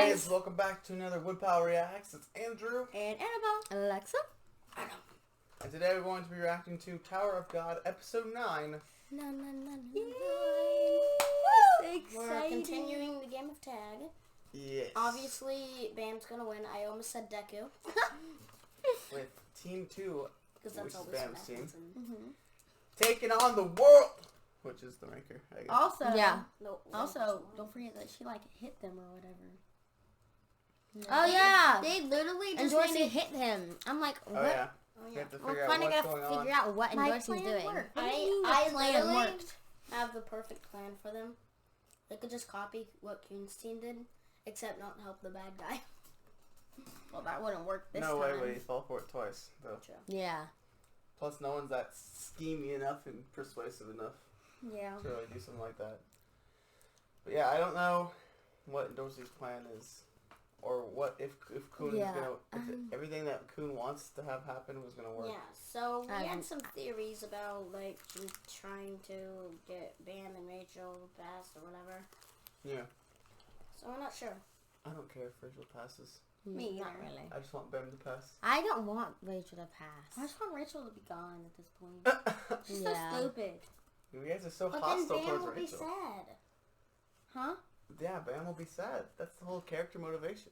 guys, welcome back to another Woodpile Reacts. It's Andrew and Annabelle, Alexa, and today we're going to be reacting to Tower of God Episode 9. We're continuing the game of tag. Yes. Obviously, Bam's gonna win. I almost said Deku. With Team 2, Because which that's is always Bam's what team, happens. taking on the world, which is the ranker, I guess. Also, Also, don't forget that she hit them or whatever. No. Oh yeah, They literally and just Dorsey hit him. I'm like, what? Oh yeah. Oh, We yeah. have to We're figure out finally what's gonna going on. figure out what Dorsey's doing. I literally have the perfect plan for them. They could just copy what Kuhnstein did, except not help the bad guy. Well, that wouldn't work this time. No way would he fall for it twice, though. True. Yeah. Plus, no one's that schemy enough and persuasive enough Yeah. to really do something like that. But yeah, I don't know what Dorsey's plan is, or what if Kuhn is gonna, if everything that Kuhn wants to have happen was gonna work. Yeah, so we had some theories about like trying to get Bam and Rachel passed or whatever. Yeah. So we're not sure. I don't care if Rachel passes. Me, not really. I just want Bam to pass. I don't want Rachel to pass. I just want Rachel to be gone at this point. She's so stupid. You guys are so but hostile then Bam towards will Rachel. be sad. Huh? Yeah, Bam will be sad. That's the whole character motivation.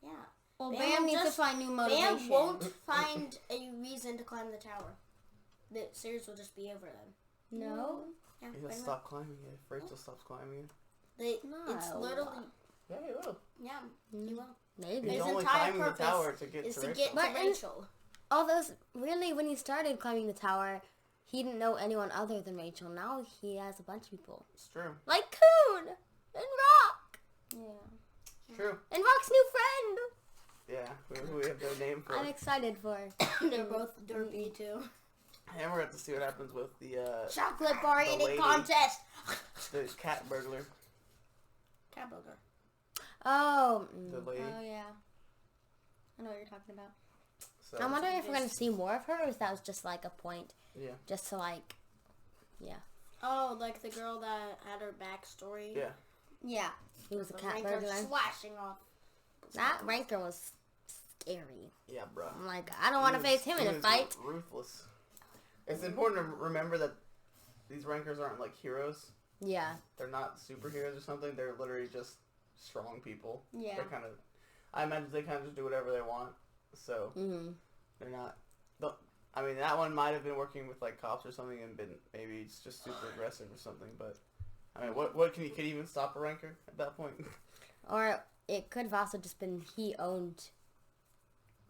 Yeah. Well, Bam needs to find new motivation. Bam won't find a reason to climb the tower. The series will just be over then. No. Yeah. He'll stop climbing it if Rachel stops climbing it. It's literally. Yeah, he will. Yeah, he will. Maybe. He's His only entire climbing the purpose tower to get is to to Rachel. get to Rachel. Although, really, when he started climbing the tower, he didn't know anyone other than Rachel. Now he has a bunch of people. It's true. Like Kuhn and Rock. Yeah. True. And Rock's new friend. Yeah, we have their name for I'm it. excited for. They're both derpy too. And we're going to see what happens with the chocolate bar the eating lady. contest. The cat burglar. Cat burger. Oh. The lady. Oh yeah. I know what you're talking about. So, I'm wondering if we're gonna see more of her, or if that was just like a point. Yeah. Just to like. Yeah. Oh, like the girl that had her backstory. Yeah. Yeah. He was a cat ranker burglar. slashing off. That ranker was scary. Yeah, bro. I'm like, I don't want to face him in a fight. Ruthless. It's important to remember that these rankers aren't like heroes. Yeah. They're not superheroes or something. They're literally just strong people. Yeah. They're kind of. I imagine they kind of just do whatever they want. So they're not. I mean, that one might have been working with like cops or something, and been maybe it's just super aggressive or something. But I mean, what can he even stop a ranker at that point? Or it could have also just been he owned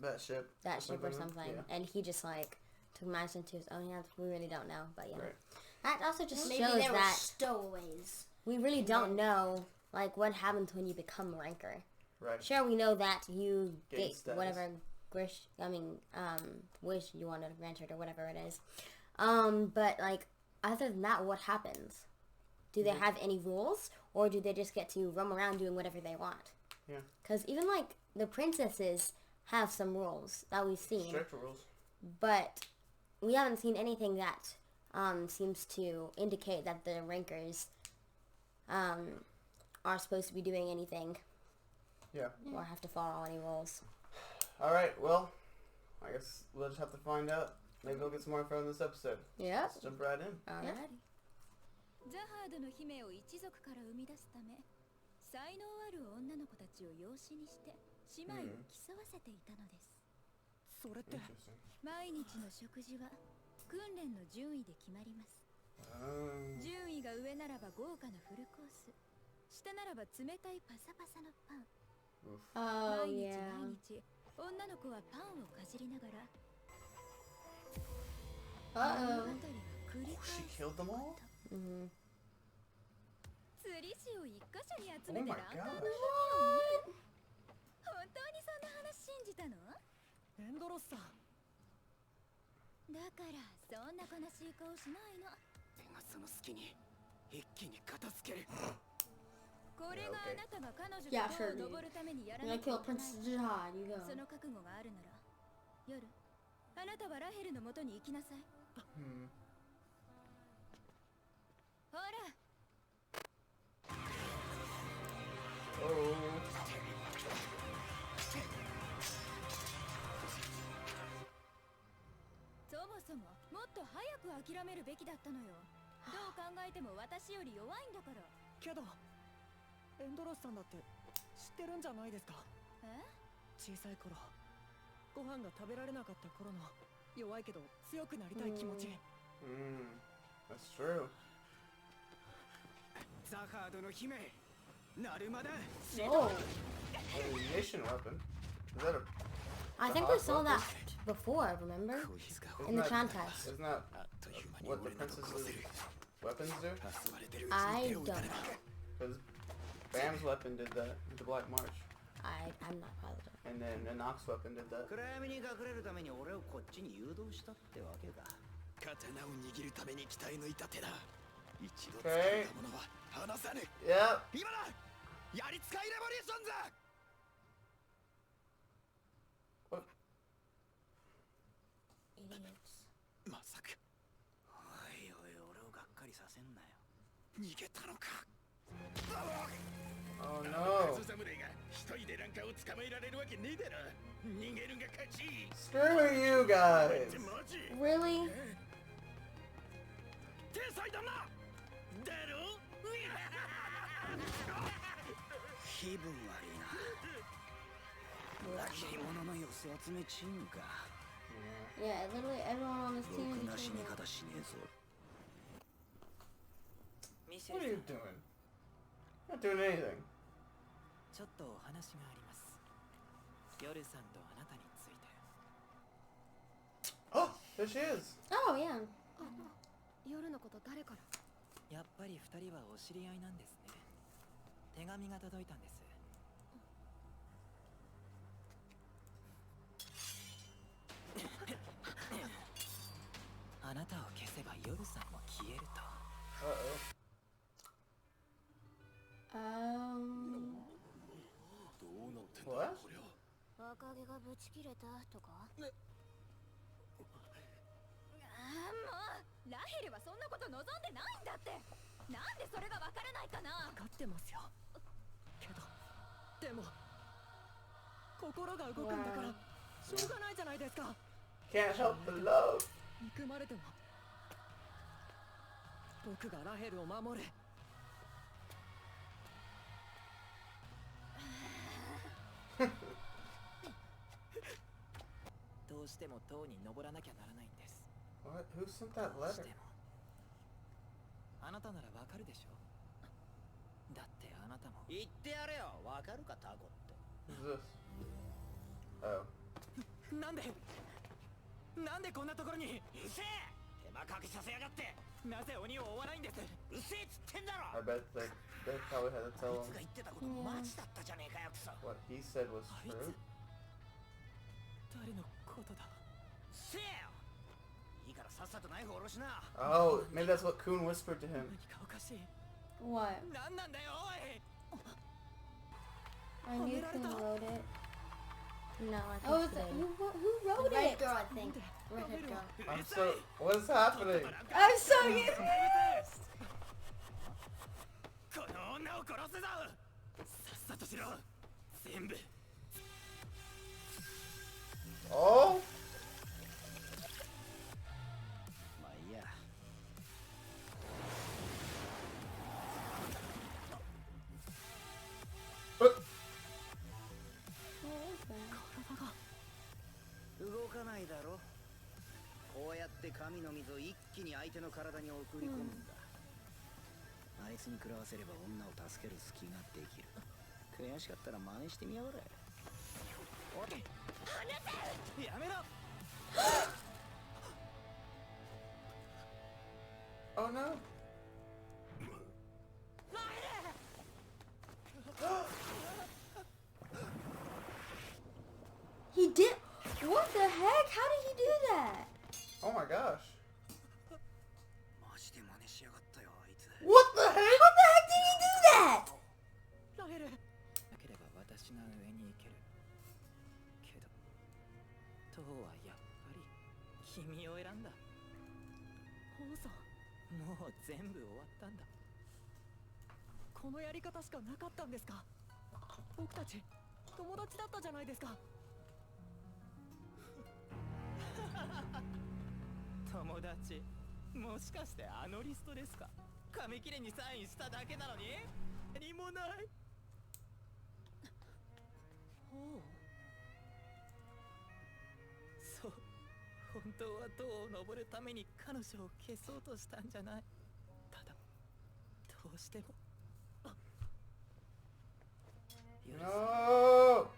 that ship. or something, and he just like took matters into his own hands. We really don't know, but yeah. Right. That also just maybe shows they were that stowaways. We really don't know like what happens when you become a ranker. Right. Sure, we know that you get status. whatever wish you wanted granted or whatever it is. But like other than that, what happens? Do they have any rules, or do they just get to roam around doing whatever they want? Yeah. Because even like the princesses have some rules that we've seen. Strict rules. But we haven't seen anything that seems to indicate that the rankers are supposed to be doing anything. Yeah. Or have to follow any rules. Alright, well, I guess we'll just have to find out. Maybe we'll get some more info in this episode. Yeah. Let's jump right in. Alrighty. ザハードの姫を一族から生み出すため、才能ある女の子たちを養子にして姉妹を競わせていたのです。それって毎日の食事は訓練の順位で決まります。順位が上ならば豪華なフルコース、下ならば冷たいパサパサのパン。Oh 毎日 yeah. 毎日女の子はパンをかじりながら。物語は繰り She 返す。 killed them all? 釣り師を一箇所に集めて Oh my 乱闘の動きを gosh. 見る。本当にそんな話信じたの？エンドロスさん。だからそんな悲しい顔しないの。ペガスの隙に一気に片付ける。これがあなたが彼女 Yeah, と sure, 塔を登るためにやら You're な gonna きゃ kill いけない Princess Jihad, you go. その覚悟があるなら夜あなたはラヘルの元に行きなさい。ほら。Oh. く諦めるべきだったのよ。どう考えても私より弱いんだから。けどエンドロスさんだって知ってるんじゃないですか。え？小さい頃ご飯が食べられなかった頃の弱いけど強くなりたい気持ち。That's true. ザハードの姫、ナルマだ。 Oh, ignition weapon. Is that a? I think we saw that before, remember? In the contest. Isn't that what the princess's weapons do? I don't know. Because Bam's weapon did that with the Black March. I'm not positive. And then Enoch's weapon did that. 暗闇に隠れるために俺をこっちに誘導したってわけか。刀を握るために鍛え抜いた手だ。一度使ったものは離さぬ。Yep. 今だ。やり使いレボリューションズ。 What? Idiots. まさか。おいおい、俺をがっかりさせんなよ。逃げたのか。 Oh no. 侍が一人でなんかを捕まえられるわけねえだろ。逃げるが勝ち。 Screw you guys. マジ。 Really? 天才だな。だろ。気分悪いな。ラッキー者の寄せ集めチームか。 Yeah, literally everyone on this ろ team くな is 死 a に cheater. 方しねえぞ。 What are you doing? Not doing anything. ちょっとお話があります。夜さんとあなたについて。 Oh, there she is. Oh, yeah. 夜のこと誰から？やっぱり二人はお知り合いなんですね。手紙が届いたんです。あなたを消せば夜さんも消えると。 What? 若気がぶち切れたとか？もうラヘルはそんなこと望んでないんだって。なんでそれがわからないかな。分かってますよ。けどでも心が動くんだからしょうがないじゃないですか。 Can't help but love. 憎まれても僕がラヘルを守る。どうしても塔に登らなきゃならないんです。 What? Who sent that どうし letter? てもあなたならわかるでしょ。だってあなたも言ってやれよ。わかるかタコって。 Who's this? Oh. なんでこんなところに。うるせえ。手間かけさせやがって。なぜ鬼を追わないんです。うるせえっつってんだ I ろ。 bet they probably had to あ tell いつ him が言ってたことマジだったじゃねえかよクソ。 what he said was あい true. つ誰のことだ。せえよ。いいからさっさとナイフ下ろしな。 Oh, maybe that's what Kuhn whispered to him. 何かおかしい。 What? なんなんだよおい。 I knew Kuhn wrote it. No, I think Oh, is they it, did. who wrote the red it? girl, I think. Redhead girl. I'm so. What is happening? I'm so confused. この女を殺すぞ。さっさとしろ。全部。 Oh? まあいいや。 動かないだろ。こうやって神の水を一気に相手の体に送り込むんだ。あいつに食らわせれば女を助ける隙ができる。悔しかったら真似してみやがれ。おい、やめろ。 Oh no. He did. What the heck? How did he do that? Oh my gosh. マジで真似しやがったよあいつ。 What the heck? What the heck did he do that? ラヘル。なければ私が上に行ける。けど塔はやっぱり君を選んだ。王さん、もう全部終わったんだ。このやり方しかなかったんですか。僕たち友達だったじゃないですか。友達。もしかしてあのリストですか？紙切れにサインしただけなのに何もない。ほう。そう、本当は塔を登るために彼女を消そうとしたんじゃない。ただどうしても許せない。 No!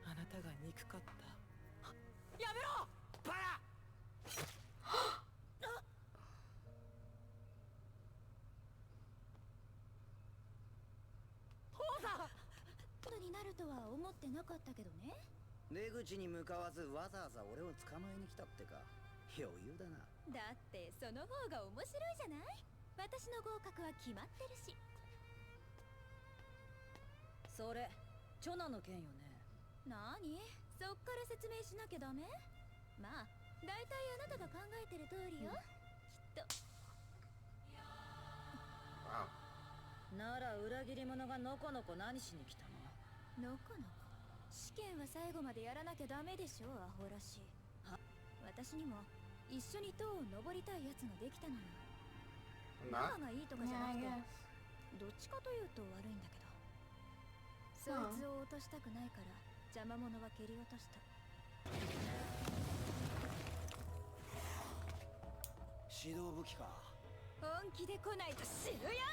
あなたが憎かった。やめろバラ。になるとは思ってなかったけどね。出口に向かわずわざわざ俺を捕まえに来たってか。余裕だな。だってその方が面白いじゃない。私の合格は決まってるし。それチョナの件よね。なに、そっから説明しなきゃダメ？まあだいたいあなたが考えてる通りよ、きっと。なら裏切り者がのこのこ何しに来たの？のこのこ試験は最後までやらなきゃダメでしょ、アホらしい。私にも一緒に塔を登りたいやつができたのよ。仲がいいとかじゃなくて、どっちかというと悪いんだけど、そいつを落としたくないから邪魔者は蹴り落とした。指導武器か。本気で来ないと死ぬよ。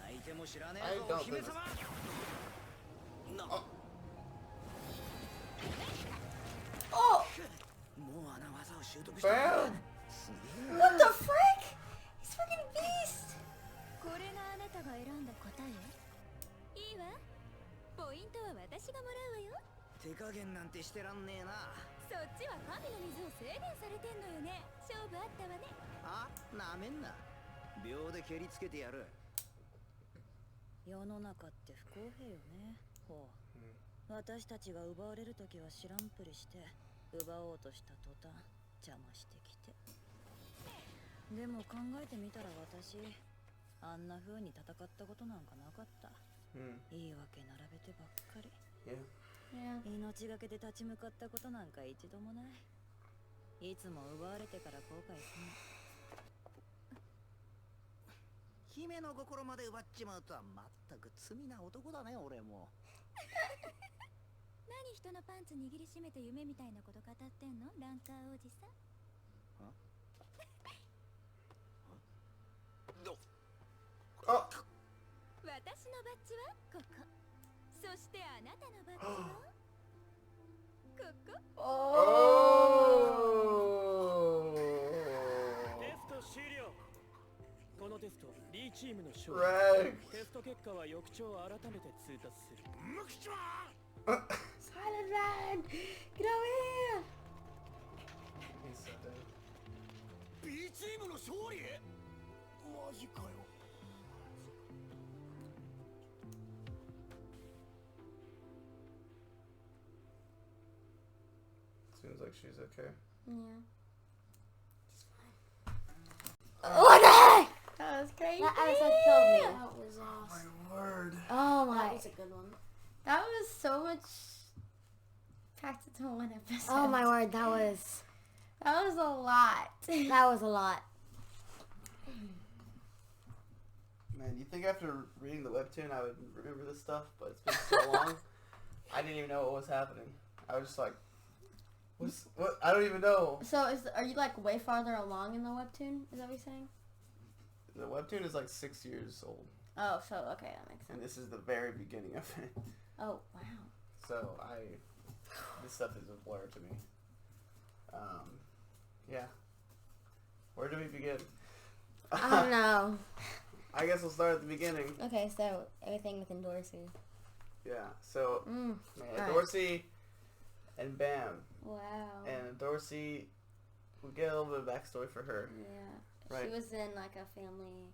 泣いても知らねえぞ、お姫様。もうあの技を習得した。 What the frick? He's fucking a beast! これがあなたが選んだ答え？いいわ。ポイントは私がもらうわよ。手加減なんてしてらんねえな。そっちは神の水を制限されてんのよね。勝負あったわね。あ、なめんな。秒で蹴りつけてやる。世の中って不公平よね。ほう、私たちが奪われるときは知らんぷりして奪おうとした途端邪魔してきて。でも考えてみたら私あんな風に戦ったことなんかなかった。言い訳並べてばっかり。命がけで立ち向かったことなんか一度もない。いつも奪われてから後悔する。姫の心まで奪っちまうとはまったく罪な男だね、俺も。何人のパンツ握りしめて夢みたいなこと語ってんの、ランカーおじさん。あ、私のバッジはここ。そしてあなたのバッジはここ。テスト終了。このテストリーチームの勝利。テスト結果は翌朝改めて通達する。無口は Silent Red! Get over here! B チームの勝利？マジかよ。Seems like she's okay. Yeah. What the heck? That was crazy. That episode killed me. That was awesome. My word. Oh my. That was a good one. That was so much packed into one episode. Oh my word, that was That was a lot. that was a lot. Man, you think after reading the webtoon I would remember this stuff, but it's been so long. I didn't even know what was happening. I was just like, what? I don't even know. So are you like way farther along in the webtoon? Is that what you're saying? The webtoon is like 6 years old. Oh, so okay, that makes sense. And this is the very beginning of it. Oh, wow. So this stuff is a blur to me. Yeah. Where do we begin? I don't know. I guess we'll start at the beginning. Okay, so everything with Dorsey. Yeah, so, man, Alright. Dorsey and Bam. Wow. And Dorsey, we get a little bit of backstory for her. Yeah. Right. She was in like a family,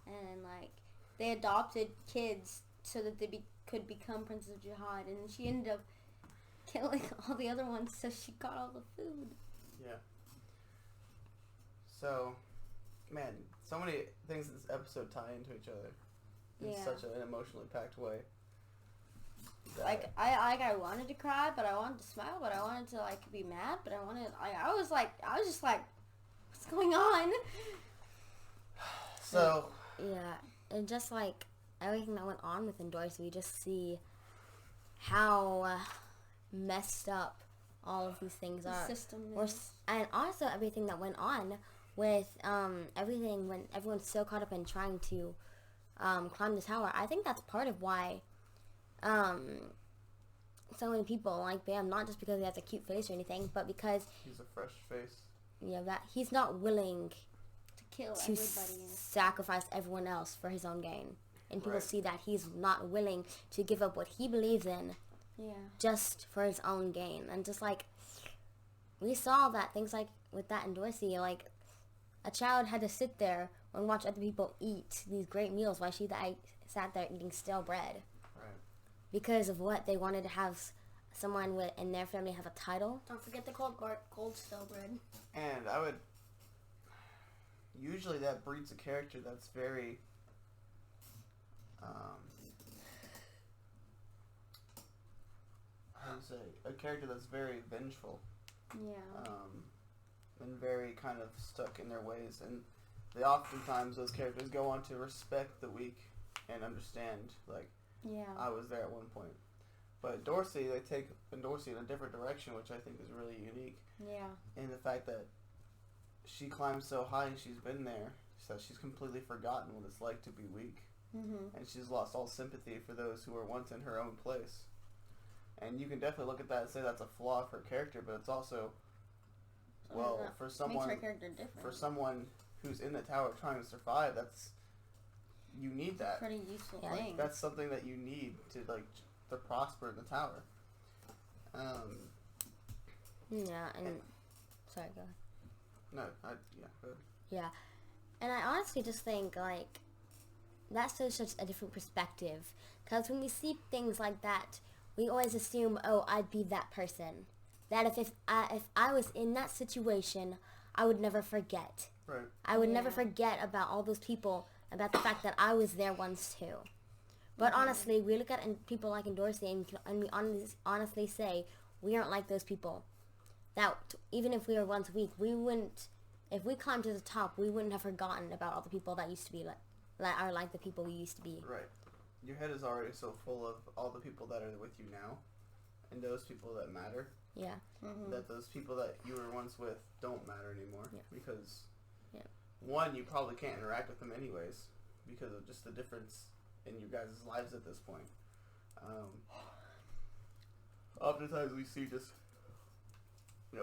and like they adopted kids so that they could become Princess of Jihad, and she ended up killing all the other ones, so she got all the food. Yeah. So, man, so many things in this episode tie into each other in Yeah. such an emotionally packed way. that- Like I wanted to cry, but I wanted to smile, but I wanted to like be mad, but I was just like, what's going on? So yeah, and just like everything that went on with Endorse, we just see how messed up all of these things The are. system And also everything that went on with everything when everyone's so caught up in trying to climb the tower. I think that's part of why so many people like Bam, not just because he has a cute face or anything, but because he's a fresh face. Yeah, that he's not willing to kill to everybody. sacrifice everyone else for his own gain. And people Right. see that he's not willing to give up what he believes in just for his own gain. And just like, we saw that things like with that in Dorsey, like, a child had to sit there and watch other people eat these great meals while she sat there eating stale bread. Right. Because of what they wanted to have someone in their family have a title. Don't forget the cold stale bread. And I would... Usually that breeds a character that's very... how do you say? A character that's very vengeful. Yeah. And very kind of stuck in their ways. And they oftentimes, those characters go on to respect the weak and understand, like, I was there at one point. But Dorsey, they take Dorsey in a different direction, which I think is really unique. Yeah. In the fact that she climbs so high and she's been there, so she's completely forgotten what it's like to be weak. Mm-hmm. And she's lost all sympathy for those who were once in her own place. And you can definitely look at that and say that's a flaw of her character, but it's also, well, for someone, makes her character different. for someone who's in the tower trying to survive, that's, you need that. Pretty useful Yeah. thing. That's something that you need to, like, to prosper in the tower. Yeah, and sorry, go ahead. No, go ahead. Yeah, and I honestly just think, like, that's such a different perspective. Because when we see things like that, we always assume, oh, I'd be that person. That if I was in that situation, I would never forget. Right. I would never forget about all those people, about the fact that I was there once too. But honestly, we look at people like Dorsey and we honestly say, we aren't like those people. That even if we were once weak, we wouldn't, if we climbed to the top, we wouldn't have forgotten about all the people that used to be like the people we used to be. Right. Your head is already so full of all the people that are with you now, and those people that matter. Yeah. Mm-hmm. That those people that you were once with don't matter anymore. Yeah. Because, Yeah. one, you probably can't interact with them anyways, because of just the difference in you guys' lives at this point. Oftentimes we see just,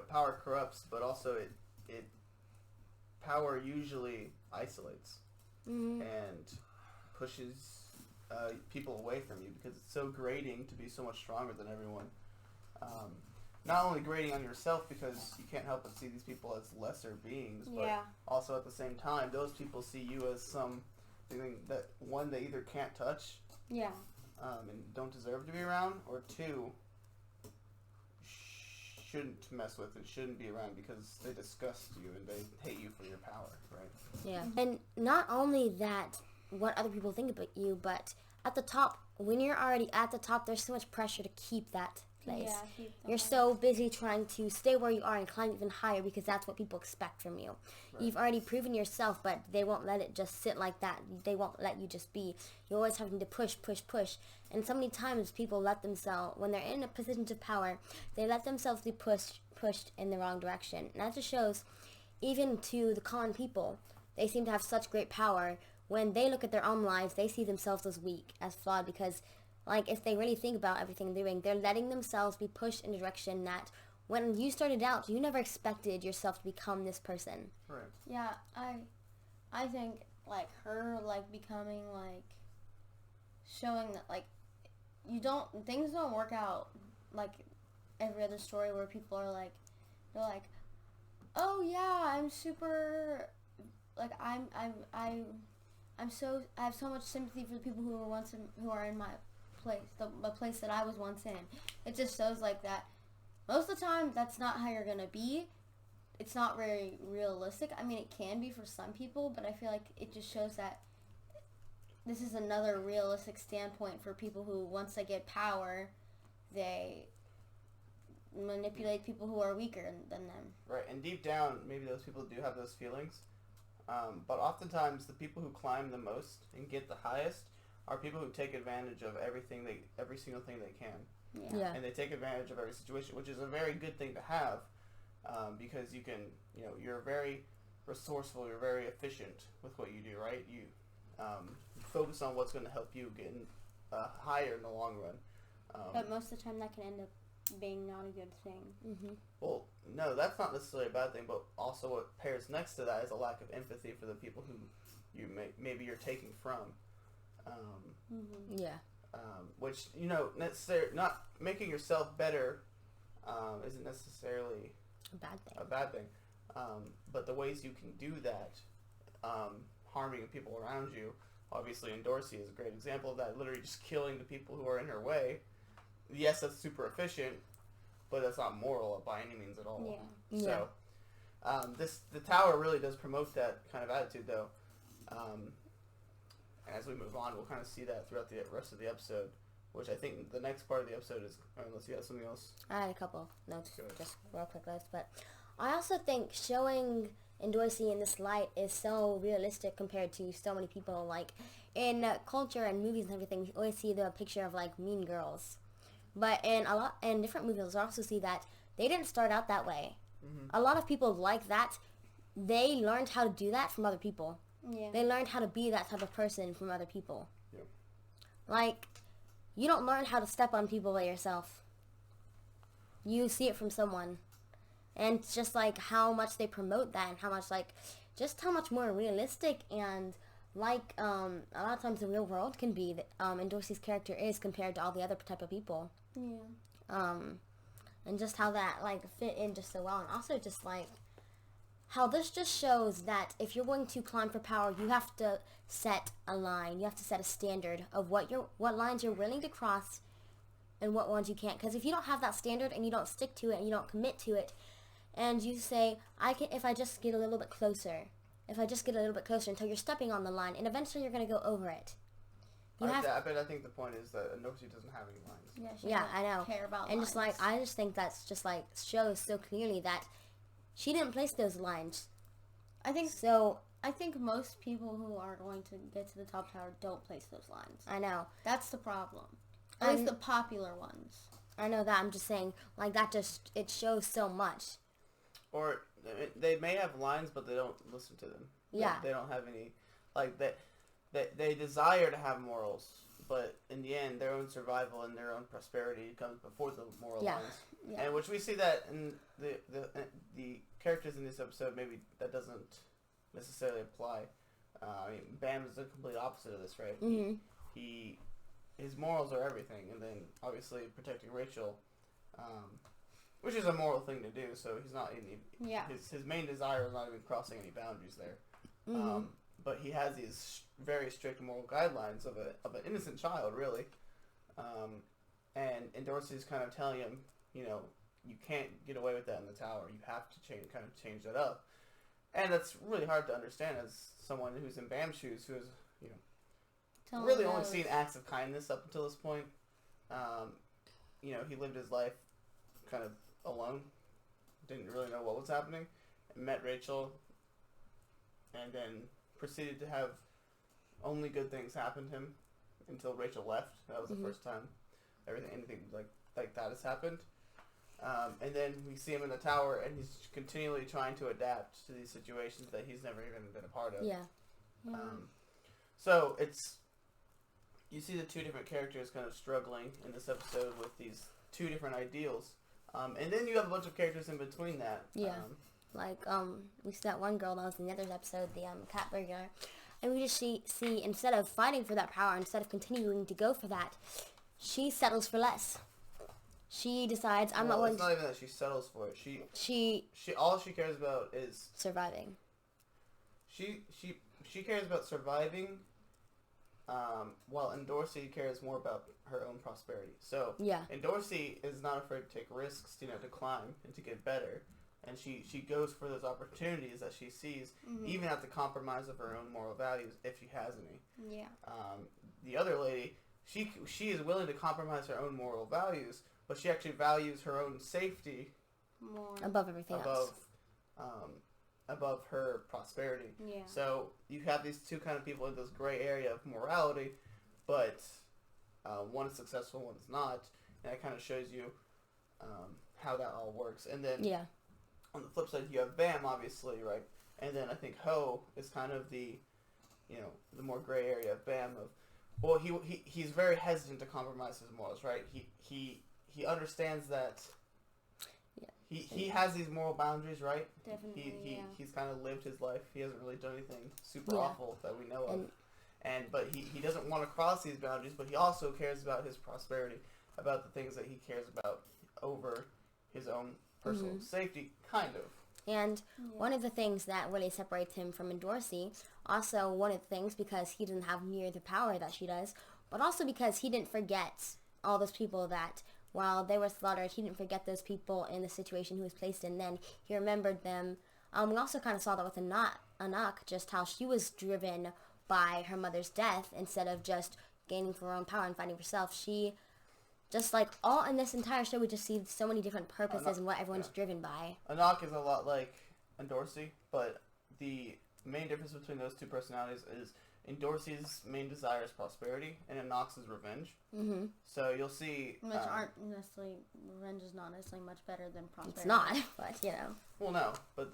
power corrupts, but also it power usually isolates and pushes people away from you because it's so grating to be so much stronger than everyone. Not only grating on yourself because you can't help but see these people as lesser beings, but also at the same time, those people see you as something that, one, they either can't touch and don't deserve to be around, or two, shouldn't mess with and shouldn't be around because they disgust you and they hate you for your power, right? Yeah. And not only that, what other people think about you, but at the top, when you're already at the top, there's so much pressure to keep that place. Yeah, You're so busy trying to stay where you are and climb even higher because that's what people expect from you. Right. You've already proven yourself, but they won't let it just sit like that. They won't let you just be. You're always having to push. And so many times people let themselves, when they're in a position of power, they let themselves be pushed in the wrong direction. And that just shows, even to the common people, they seem to have such great power. When they look at their own lives, they see themselves as weak, as flawed, because, like, if they really think about everything they're doing, they're letting themselves be pushed in a direction that when you started out, you never expected yourself to become this person. Right. Yeah, I think, like, her, like, becoming, like, showing that, like, things don't work out, like, every other story where people are, like, they're like, oh, yeah, I'm super, like, I have so much sympathy for the people who are in my place, the place that I was once in. It just shows, like, that most of the time that's not how you're gonna be. It's not very realistic. I mean, it can be for some people, but I feel like it just shows that this is another realistic standpoint for people who, once they get power, they manipulate people who are weaker than them. Right, and deep down, maybe those people do have those feelings. But oftentimes, the people who climb the most and get the highest are people who take advantage of every single thing they can. Yeah. And they take advantage of every situation, which is a very good thing to have, because you can, you're very resourceful, you're very efficient with what you do, right? You focus on what's going to help you get higher in the long run. But most of the time that can end up being not a good thing. Mm-hmm. Well, no, that's not necessarily a bad thing, but also what pairs next to that is a lack of empathy for the people who maybe you're taking from. Yeah. Which, not making yourself better isn't necessarily A bad thing. But the ways you can do that, harming the people around you, obviously, and Dorsey is a great example of that, literally just killing the people who are in her way. Yes, that's super efficient, but that's not moral by any means at all. Yeah. So, the tower really does promote that kind of attitude, though. As we move on, we'll kind of see that throughout the rest of the episode, which I think the next part of the episode is, unless you have something else. I had a couple notes, Good. just real quick notes, but I also think showing Dorsey in this light is so realistic compared to so many people. Like, in culture and movies and everything, we always see the picture of, like, mean girls. But in different movies, I also see that they didn't start out that way. Mm-hmm. A lot of people like that, they learned how to do that from other people. Yeah. They learned how to be that type of person from other people. Yeah. Like, you don't learn how to step on people by yourself. You see it from someone. And it's just, like, how much they promote that and how much, like, just how much more realistic and, like, a lot of times the real world can be, and Dorsey's character is compared to all the other type of people. Yeah. And just how that, like, fit in just so well. And also just, like, how this just shows that if you're going to climb for power, you have to set a line. You have to set a standard of what lines you're willing to cross and what ones you can't. Because if you don't have that standard and you don't stick to it and you don't commit to it, and you say, if I just get a little bit closer until you're stepping on the line, and eventually you're going to go over it. But I think the point is that Dorsey doesn't have any lines. Yeah, I know. Care about and lines. just like I just think that's just like shows so clearly that she didn't place those lines. I think most people who are going to get to the top tower don't place those lines. I know. That's the problem. At least the popular ones. I know that. I'm just saying, like, that just, it shows so much. Or they may have lines, but they don't listen to them. Yeah. They don't have any, like, they desire to have morals, but in the end, their own survival and their own prosperity comes before the moral lines. Yeah. And which we see that in the characters in this episode, maybe that doesn't necessarily apply. Bam is the complete opposite of this, right? Mm-hmm. His morals are everything, and then obviously protecting Rachel, which is a moral thing to do. So he's not his main desire is not even crossing any boundaries there. Mm-hmm. But he has these very strict moral guidelines of an innocent child, really. And Dorsey's kind of telling him, you can't get away with that in the tower. You have to change that up. And that's really hard to understand as someone who's in Bam's shoes, who has, really only seen acts of kindness up until this point. He lived his life kind of alone, didn't really know what was happening, and met Rachel, and then proceeded to have only good things happen to him until Rachel left. That was the first time anything like that has happened. And then we see him in the tower, and he's continually trying to adapt to these situations that he's never even been a part of. Yeah. So you see the two different characters kind of struggling in this episode with these two different ideals. And then you have a bunch of characters in between that. Yeah. We see that one girl that was in the other episode, the cat burglar. And we just see instead of fighting for that power, instead of continuing to go for that, she settles for less. She decides, I'm not going to... It's not even that she settles for it. She all she cares about is... surviving. She cares about surviving, while Dorsey cares more about her own prosperity. So, yeah. Dorsey is not afraid to take risks, to climb and to get better. And she goes for those opportunities that she sees, even at the compromise of her own moral values, if she has any. Yeah. The other lady she is willing to compromise her own moral values, but she actually values her own safety more above everything else. Above her prosperity. Yeah. So you have these two kind of people in this gray area of morality, but one is successful, one is not, and it kind of shows you how that all works. And then on the flip side, you have Bam, obviously, right? And then I think Ho is kind of the the more gray area of Bam. Well, he's very hesitant to compromise his morals, right? He understands that. He has these moral boundaries, right? Definitely, He's kind of lived his life. He hasn't really done anything super awful that we know of. But he doesn't want to cross these boundaries, but he also cares about his prosperity, about the things that he cares about over his own personal safety, kind of. And one of the things that really separates him from Dorsey, also one of the things because he doesn't have near the power that she does, but also because he didn't forget all those people that while they were slaughtered, he didn't forget those people in the situation he was placed in then. He remembered them. We also kind of saw that with Anak, just how she was driven by her mother's death instead of just gaining for her own power and fighting for herself. She, just like all in this entire show, we just see so many different purposes and what everyone's driven by. Anak is a lot like Dorsey, but the main difference between those two personalities is Dorsey's main desire is prosperity, and Anak's is revenge. Mm-hmm. So you'll see... Which aren't necessarily... Revenge is not necessarily much better than prosperity. It's not, but, Well, no, but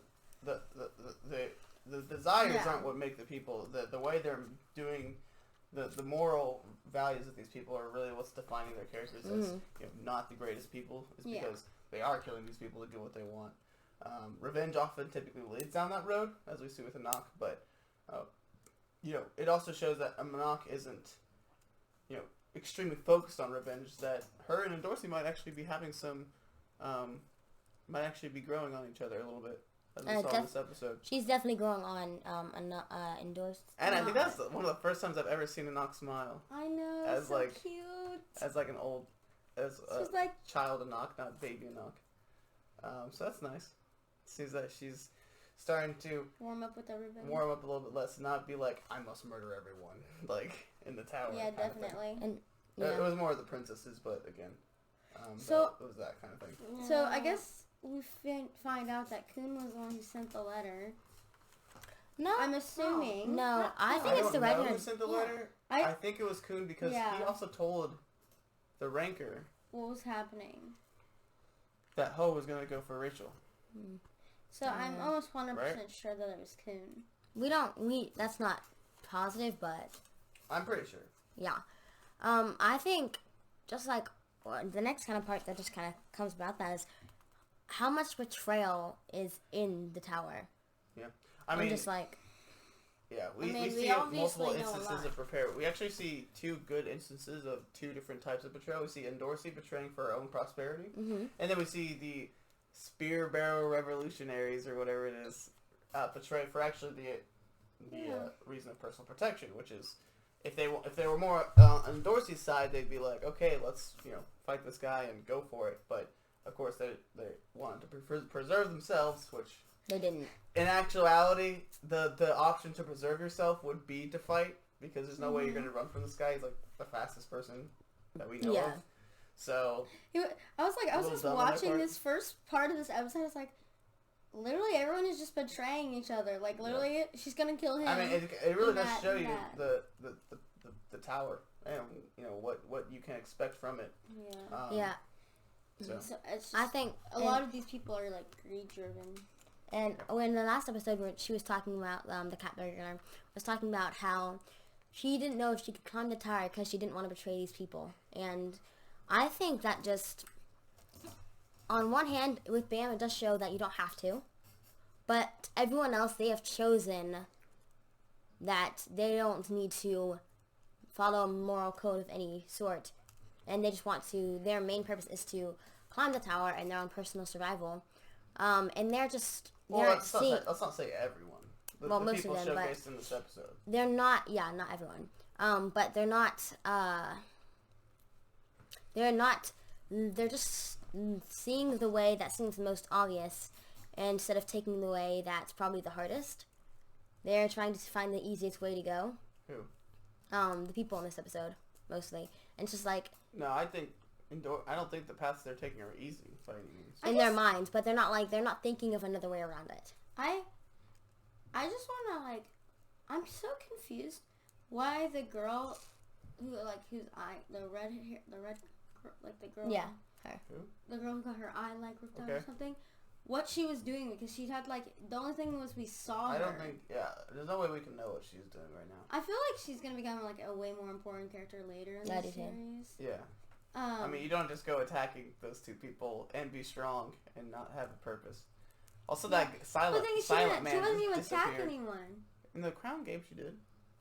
the desires aren't what make the people... The way they're doing... The moral values of these people are really what's defining their characters as not the greatest people, is because they are killing these people to get what they want. Revenge often typically leads down that road, as we see with Anak, but... it also shows that Anak isn't, extremely focused on revenge, that her and Dorsey might actually be having some, might actually be growing on each other a little bit, as we saw in this episode. She's definitely growing on Dorsey. And I think that's one of the first times I've ever seen Anak smile. I know, as so like, cute. As like an old, as a child Anak, not baby Anak. So that's nice. Seems that she's starting to warm up with everybody. Warm up a little bit less, not be like, I must murder everyone, like in the tower. Yeah, definitely. And it was more of the princesses, but again, so it was that kind of thing. So I guess we find out that Kun was the one who sent the letter. No, I'm assuming. No, I think it's the regular. Who sent the letter? I think it was Kun because he also told the Ranker what was happening. That Ho was gonna go for Rachel. So I'm almost 100% sure that it was Kun. That's not positive, but... I'm pretty sure. Yeah. I think, just like, the next kind of part that just kind of comes about that is how much betrayal is in the tower. Yeah. I mean... just like... Yeah, we see multiple instances of betrayal. We actually see two good instances of two different types of betrayal. We see Dorsey betraying for her own prosperity, and then we see the Spear Barrel Revolutionaries, or whatever it is, betray for actually the reason of personal protection, which is if they were more on Dorsey's side, they'd be like, okay, let's fight this guy and go for it. But of course, they wanted to preserve themselves, which they didn't. In actuality, the option to preserve yourself would be to fight, because there's no way you're going to run from this guy. He's like the fastest person that we know of. So I was just watching this first part of this episode. I was like, literally everyone is just betraying each other. Like literally, she's gonna kill him. I mean, it really does show you the tower and what you can expect from it. Yeah. So it's just, I think a lot of these people are like greed driven. And in the last episode where she was talking about the cat burglar, was talking about how she didn't know if she could climb the tower because she didn't want to betray these people. And I think that just, on one hand, with Bam, it does show that you don't have to. But everyone else, they have chosen that they don't need to follow a moral code of any sort. And they just want to, their main purpose is to climb the tower and their own personal survival. And they're just, let's not say everyone. The people of them, showcased in this episode. They're not, not everyone. But they're not, they're just seeing the way that seems the most obvious instead of taking the way that's probably the hardest. They're trying to find the easiest way to go. Who? The people in this episode, mostly. And it's just like... No, I don't think the paths they're taking are easy by any means. In their minds, but they're not thinking of another way around it. I just want to, like... I'm so confused why the girl whose eye... The red girl... Like, the girl... Yeah, her. Who? The girl who got her eye, like, ripped out or something. What she was doing, because she had, like... The only thing was we saw her. I don't think... Yeah, there's no way we can know what she's doing right now. I feel like she's going to become, like, a way more important character later in the series. Yeah. I mean, you don't just go attacking those two people and be strong and not have a purpose. Also, that silent man she wasn't even disappeared. attacking anyone. In the Crown game, she did.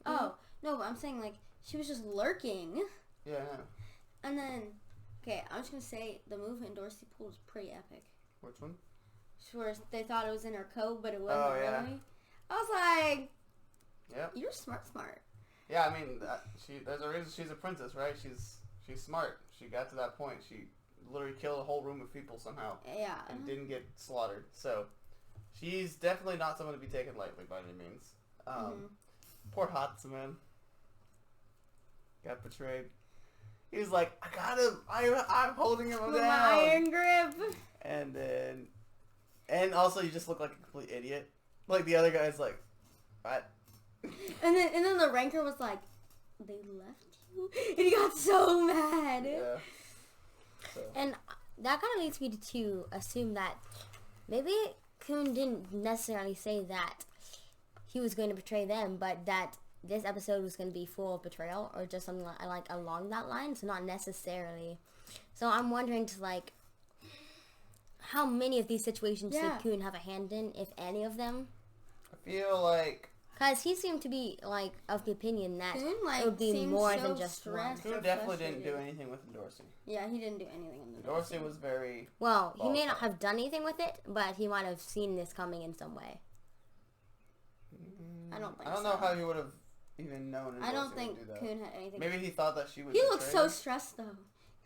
Oh, no, but I'm saying, like, she was just lurking. Yeah, I know. And then, okay, I'm just going to say the move in Dorsey Pool was pretty epic. Which one? Where they thought it was in her code, but it wasn't really. I was like, yep. You're smart. Yeah, I mean, there's a reason she's a princess, right? She's smart. She got to that point. She literally killed a whole room of people somehow. Yeah. And didn't get slaughtered. So, she's definitely not someone to be taken lightly by any means. Poor Hatsuman. Got betrayed. He was like, I got him. I'm holding him down. With my iron grip. And then... And also, you just look like a complete idiot. Like, the other guy's like, what? And then the ranker was like, they left you? And he got so mad. Yeah. So. And that kind of leads me to assume that maybe Kun didn't necessarily say that he was going to betray them, but that this episode was going to be full of betrayal, or just something like along that line, so not necessarily. So I'm wondering how many of these situations did Kun have a hand in, if any of them? I feel like... Because he seemed to be, like, of the opinion that Kun, it would be more than just one. Kun definitely didn't do anything with Dorsey. Yeah, he didn't do anything with Dorsey was very... Well, he may not have done anything with it, but he might have seen this coming in some way. I don't think I don't know how he would have even known. I don't think Kun had anything. Maybe he thought that she would. He looked so stressed though.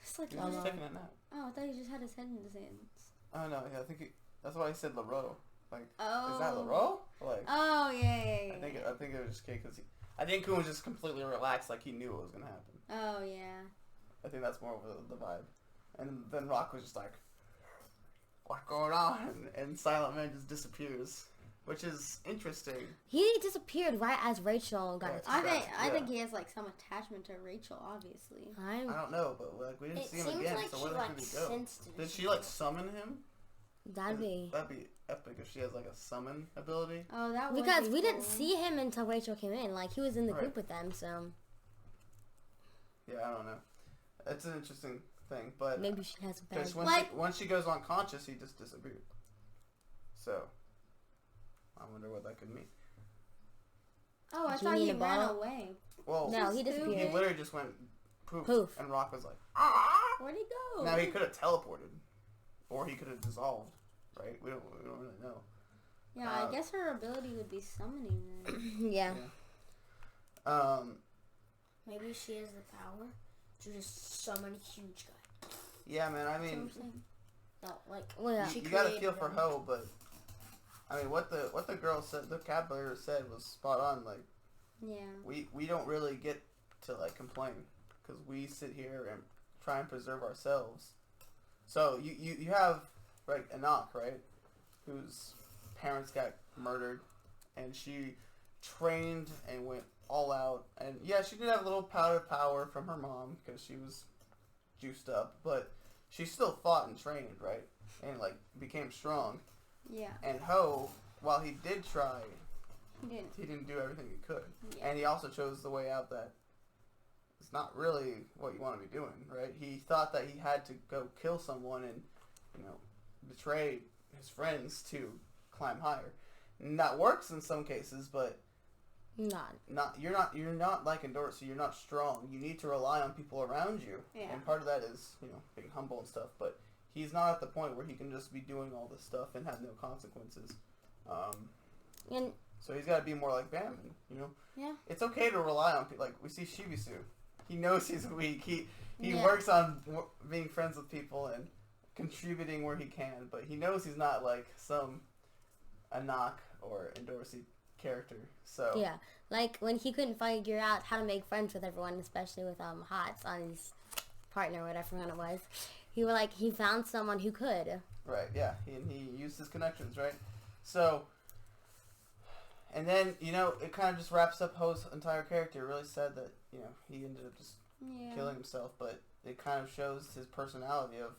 It's like he was taking a nap. Oh, I thought he just had his head in his hands. Oh no, yeah, I think that's why he said Leroux. Like, oh. Is that Leroux? Like, oh yeah. I think it was just because I think Kun was just completely relaxed, like he knew what was gonna happen. Oh yeah. I think that's more of the vibe. And then Rock was just like, "What's going on?" And Silent Man just disappears. Which is interesting. He disappeared right as Rachel got attacked. I think he has like some attachment to Rachel, obviously. I don't know, but like we didn't see him again, so where did he go? Did she like summon him? That'd be epic if she has like a summon ability. Oh, that would because be we cool. didn't see him until Rachel came in. Like he was in the group with them, so. Yeah, I don't know. It's an interesting thing, but maybe she has a bad. Once she goes unconscious, he just disappeared. So. I wonder what that could mean. Oh, I thought he ran away. Well, no, he disappeared. He literally just went poof. And Rock was like, where'd he go? Now he could have teleported, or he could have dissolved, right? We don't really know. Yeah, I guess her ability would be summoning then. Yeah. Maybe she has the power to just summon a huge guy. Yeah, man. I mean, no, like you gotta feel for Ho, but. I mean, what the girl said, the cab bearer said was spot on. Like, we don't really get to like complain because we sit here and try and preserve ourselves. So you have like Anak, right, whose parents got murdered, and she trained and went all out. And yeah, she did have a little power from her mom because she was juiced up, but she still fought and trained, right, and like became strong. Yeah. And Ho, while he did try, he didn't do everything he could. Yeah. And he also chose the way out that it's not really what you want to be doing, right? He thought that he had to go kill someone and, betray his friends to climb higher. And that works in some cases, but you're not like Dorsey, you're not strong. You need to rely on people around you. Yeah. And part of that is, being humble and stuff, but he's not at the point where he can just be doing all this stuff and have no consequences. So he's got to be more like Batman, Yeah. It's okay to rely on people. Like, we see Shibisu. He knows he's weak. He works on being friends with people and contributing where he can, but he knows he's not like some Anak or Dorsey character. So yeah, like when he couldn't figure out how to make friends with everyone, especially with Hots on his partner, whatever one it was. He found someone who could. Right, yeah. He used his connections, right? So, and then, it kind of just wraps up Ho's entire character. It really sad that, he ended up just killing himself, but it kind of shows his personality of,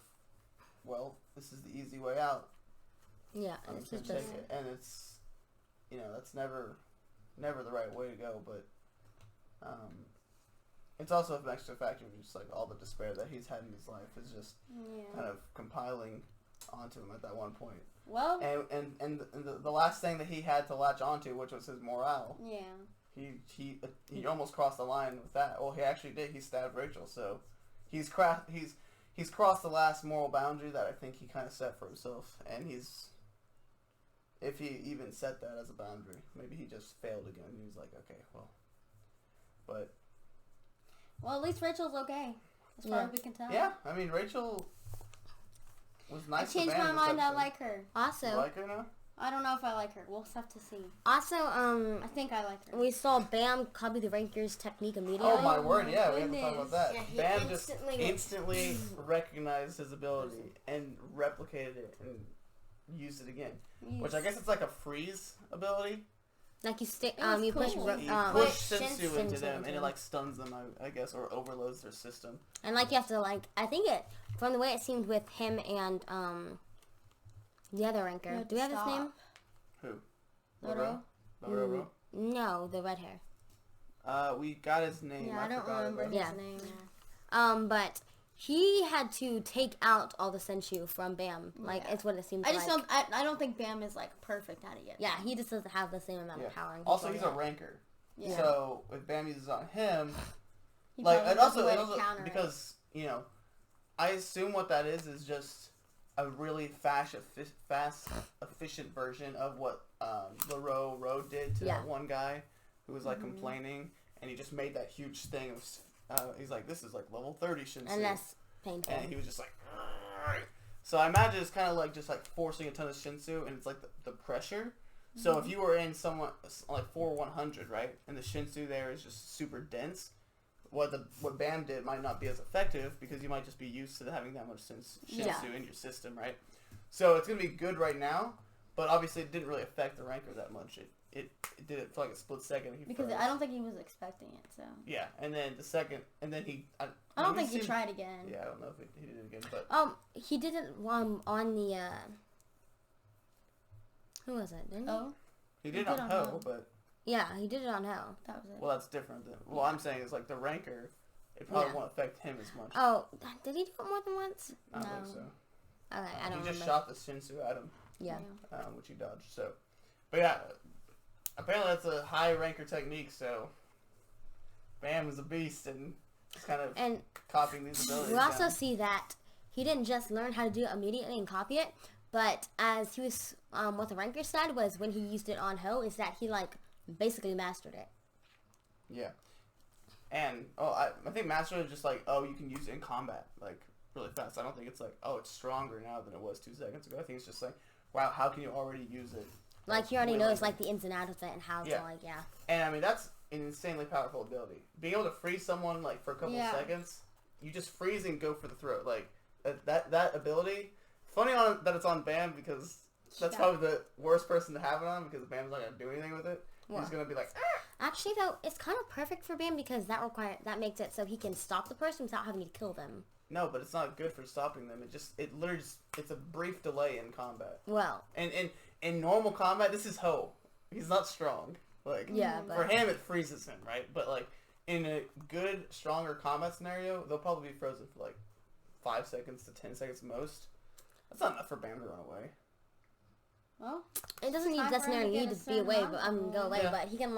well, this is the easy way out. Yeah, I'm just going to take it. And it's, that's never the right way to go, but it's also an extra factor of just like all the despair that he's had in his life is just kind of compiling onto him at that one point. Well, and the last thing that he had to latch onto, which was his morale. Yeah. He almost crossed the line with that. Well, he actually did. He stabbed Rachel, so he's crossed the last moral boundary that I think he kind of set for himself, and if he even set that as a boundary, maybe he just failed again. He was like, okay, well, but. Well, at least Rachel's okay, as far as we can tell. Yeah, I mean, Rachel was nice to I changed my mind. I like her. Also, you like her now? I don't know if I like her. We'll have to see. Also, I think I like her. we saw Bam copy the Ranker's technique immediately. Oh my word! Yeah, we have to talk about that. Yeah, Bam just instantly recognized his ability and replicated it and used it again. Yes. Which I guess it's like a freeze ability. Like you stick, was you push, cool. You push Sensu into them, and it like stuns them, I guess, or overloads their system. and like you have to I think from the way it seemed with him and the other Ranker. Do we have his name? Who? Loro? Loro? No, the red hair. We got his name. Yeah, I don't forgot it, remember though. his Yeah. name. But he had to take out all the Sensu from Bam. Like it's what it seems I just like. don't. I don't think Bam is like perfect at it yet. Yeah, he just doesn't have the same amount of power. And Also, control he's a yet. ranker. Yeah. So if Bam uses on him, He like, probably and has a also, way to counter it. because I assume what that is just a really fast, efficient version of what Loro did to that one guy who was like complaining, and he just made that huge thing of. He's like, this is like level 30 Shinsu. And that's painful. And he was just like, so I imagine it's kind of like just like forcing a ton of Shinsu, and it's like the pressure. So if you were in someone like 4-100, right, and the Shinsu there is just super dense, what Bam did might not be as effective because you might just be used to having that much Shinsu in your system, right? So it's gonna be good right now, but obviously it didn't really affect the ranker that much. It did it for like a split second. Because I don't think he was expecting it. So yeah, and then the second, and then he. I don't think he tried again. Yeah, I don't know if he did it again, but he did it on the who was it? Didn't he? Oh, he did it on Ho, but yeah, he did it on Ho. that was it. well, that's different. What I'm saying is like the ranker, it probably won't affect him as much. Oh, did he do it more than once? I don't think so. Okay, I don't He remember. just shot the Shinsu at him, Yeah. which he dodged. So, but yeah, apparently that's a high ranker technique. So, Bam is a beast and he's kind of copying these abilities. We also see that he didn't just learn how to do it immediately and copy it, but as he was, what the ranker said was when he used it on Ho, is that he like basically mastered it. Yeah, and I think master is just like you can use it in combat like really fast. I don't think it's like it's stronger now than it was 2 seconds ago. I think it's just like wow, how can you already use it? Like he already knows like the ins and outs of it and how to And I mean that's an insanely powerful ability. Being able to freeze someone like for a couple of seconds, you just freeze and go for the throat. Like that ability. Funny that it's on Bam because that's probably the worst person to have it on because Bam's not gonna do anything with it. What? He's gonna be like. Actually, though, it's kind of perfect for Bam because that makes it so he can stop the person without having to kill them. No, but it's not good for stopping them. It literally it's a brief delay in combat. Well, and in normal combat, this is Ho. He's not strong. Like for him, it freezes him, right? But like in a good, stronger combat scenario, they'll probably be frozen for like 5 seconds to 10 seconds most. That's not enough for Bam to run away. Well, it doesn't necessarily need to be away, but go away. Yeah. But he can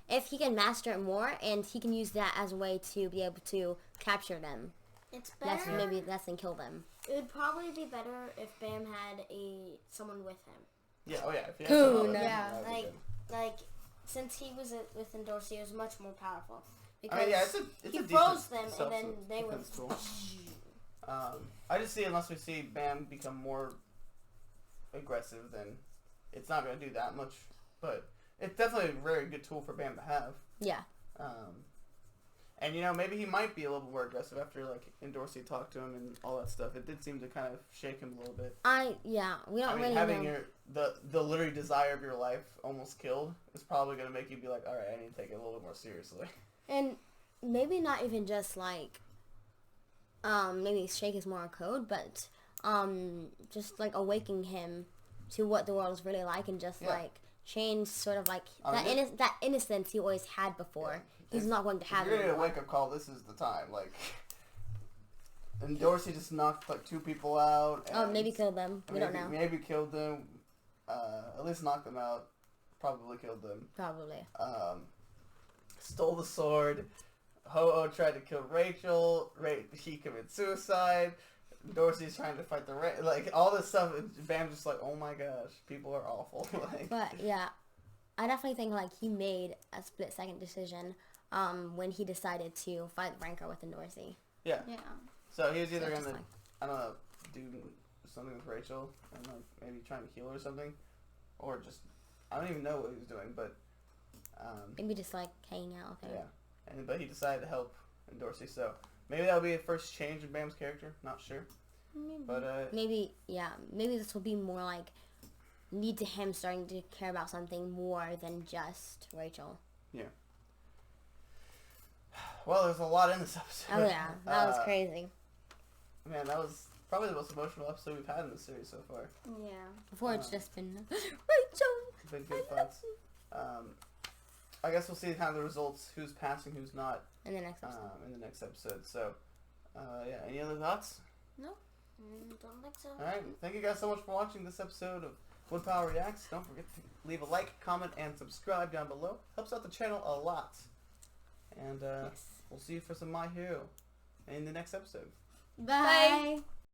if he can master it more, and he can use that as a way to be able to capture them. It's better. Maybe less than kill them. It would probably be better if Bam had someone with him. Yeah. Oh yeah. If he had like since he was with Endorsi, it was much more powerful. Because it's he froze them, and then they were. I just see unless we see Bam become more aggressive, then it's not going to do that much. But it's definitely a very good tool for Bam to have. Yeah. And, you know, maybe he might be a little more aggressive after, like, Dorsey talked to him and all that stuff. It did seem to kind of shake him a little bit. We don't really having know. the literary desire of your life almost killed is probably going to make you be like, all right, I need to take it a little bit more seriously. And maybe not even just, like, maybe shake is more a code, but just, like, awakening him to what the world is really like and just, like, change sort of, like, that innocence he always had before. Yeah. He's not going to have it. If you're going to wake up call, this is the time. Like, and Dorsey just knocked, like, 2 people out. And maybe killed them. We don't know. Maybe killed them. At least knocked them out. Probably killed them. Probably. Stole the sword. Ho-Oh tried to kill Rachel. He committed suicide. Dorsey's trying to fight like, all this stuff. And Bam's just like, oh my gosh, people are awful. Like, but, yeah. I definitely think, like, he made a split-second decision when he decided to fight Rancor with Dorsey. Yeah. Yeah. So he was either going to, I don't know, do something with Rachel and, like, maybe trying to heal her or something. Or just, I don't even know what he was doing, but... maybe just, like, hanging out with her. Yeah. But he decided to help Dorsey, so maybe that'll be a first change in Bam's character. Not sure. Maybe. But, maybe this will be more, like, lead to him starting to care about something more than just Rachel. Yeah. Well, there's a lot in this episode. Oh, yeah. That was crazy. Man, that was probably the most emotional episode we've had in this series so far. Yeah. Before it's just been, Rachel! Been good fights. I guess we'll see kind of the results, who's passing, who's not. In the next episode. So, yeah. Any other thoughts? No. Don't think so. Alright. Thank you guys so much for watching this episode of Woodpile Reacts. Don't forget to leave a like, comment, and subscribe down below. Helps out the channel a lot. And we'll see you for some My Hero in the next episode. Bye. Bye.